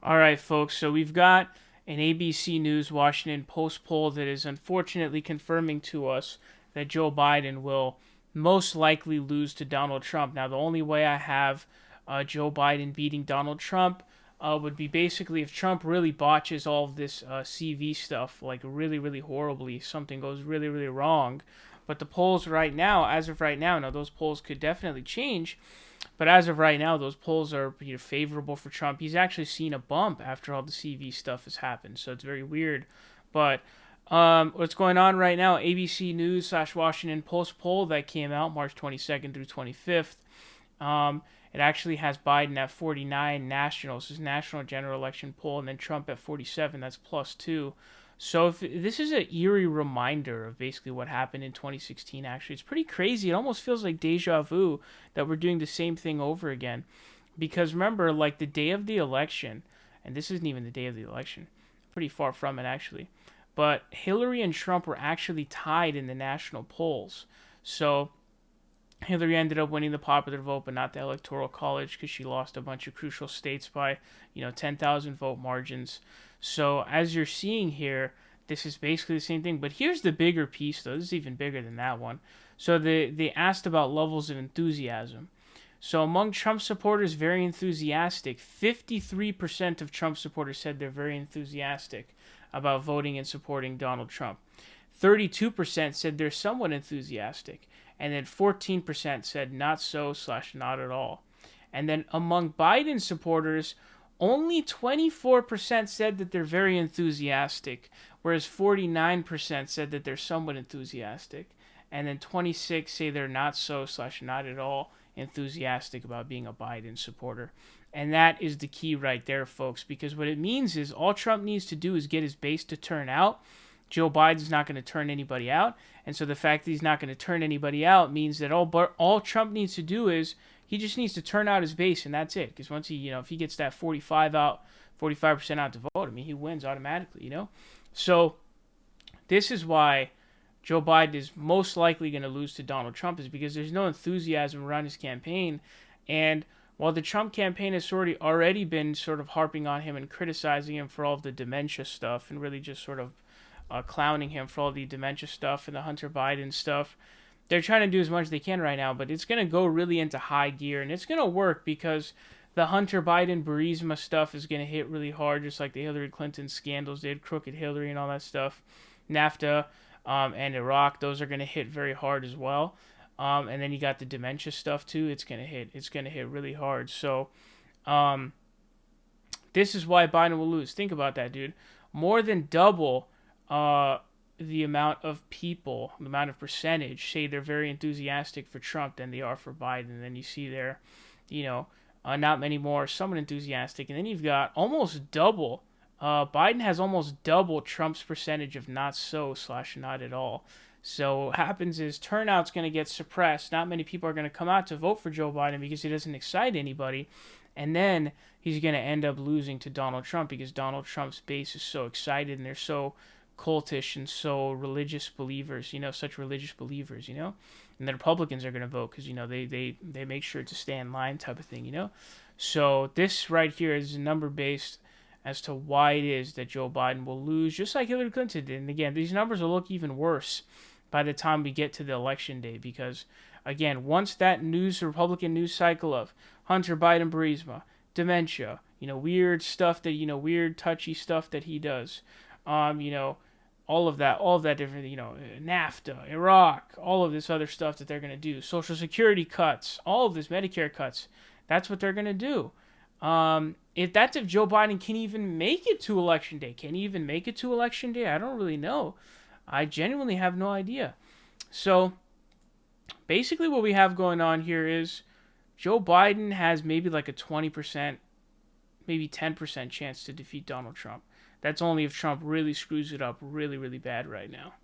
All right, folks. So we've got an ABC News Washington Post poll that is unfortunately confirming to us that Joe Biden will most likely lose to Donald Trump. Now, the only way I have Joe Biden beating Donald Trump would be basically if Trump really botches all of this CV stuff, like really, really horribly, something goes really, really wrong. But the polls right now, as of right now, those polls could definitely change. But as of right now, those polls are favorable for Trump. He's actually seen a bump after all the CV stuff has happened, so it's very weird. But what's going on right now? ABC News / Washington Post poll that came out March 22nd through 25th. It actually has Biden at 49 nationals, his national general election poll, and then Trump at 47. That's +2. So if this is an eerie reminder of basically what happened in 2016. Actually, it's pretty crazy. It almost feels like deja vu that we're doing the same thing over again. Because remember, like the day of the election, and this isn't even the day of the election, pretty far from it actually. But Hillary and Trump were actually tied in the national polls. So Hillary ended up winning the popular vote, but not the electoral college because she lost a bunch of crucial states by, 10,000 vote margins. So as you're seeing here, this is basically the same thing. But here's the bigger piece, though. This is even bigger than that one. So they asked about levels of enthusiasm. So among Trump supporters, very enthusiastic. 53% of Trump supporters said they're very enthusiastic about voting and supporting Donald Trump. 32% said they're somewhat enthusiastic, and then 14% said not so / not at all. And then among Biden supporters, only 24% said that they're very enthusiastic, whereas 49% said that they're somewhat enthusiastic. And then 26 say they're not so / not at all enthusiastic about being a Biden supporter. And that is the key right there, folks, because what it means is all Trump needs to do is get his base to turn out. Joe Biden's not going to turn anybody out. And so the fact that he's not going to turn anybody out means that all Trump needs to do is he just needs to turn out his base, and that's it. Because once he, if he gets that 45% out to vote, I mean, he wins automatically. So this is why Joe Biden is most likely going to lose to Donald Trump, is because there's no enthusiasm around his campaign. And while the Trump campaign has already been sort of harping on him and criticizing him for all of the dementia stuff and really just sort of clowning him for all the dementia stuff and the Hunter Biden stuff, they're trying to do as much as they can right now, but it's going to go really into high gear, and it's going to work because the Hunter Biden Burisma stuff is going to hit really hard, just like the Hillary Clinton scandals did, crooked Hillary and all that stuff. NAFTA and Iraq, those are going to hit very hard as well. And then you got the dementia stuff too. It's going to hit really hard. So this is why Biden will lose. Think about that, dude. More than double the amount of people, the amount of percentage, say they're very enthusiastic for Trump than they are for Biden. And then you see there, not many more, somewhat enthusiastic. And then you've got almost double. Biden has almost double Trump's percentage of not so / not at all. So what happens is turnout's going to get suppressed. Not many people are going to come out to vote for Joe Biden because he doesn't excite anybody. And then he's going to end up losing to Donald Trump because Donald Trump's base is so excited and they're so cultish and so religious believers, such religious believers, and the Republicans are going to vote because, they make sure to stay in line type of thing. So this right here is number based as to why it is that Joe Biden will lose, just like Hillary Clinton did. And again, these numbers will look even worse by the time we get to the election day because, again, once that Republican news cycle of Hunter Biden Burisma, dementia, weird stuff that, weird touchy stuff that he does, all of that different, NAFTA, Iraq, all of this other stuff that they're going to do, Social Security cuts, all of this Medicare cuts, that's what they're going to do. If Joe Biden can even make it to election day. Can he even make it to election day? I don't really know. I genuinely have no idea. So basically what we have going on here is Joe Biden has maybe like a 20%, maybe 10% chance to defeat Donald Trump. That's only if Trump really screws it up really, really bad right now.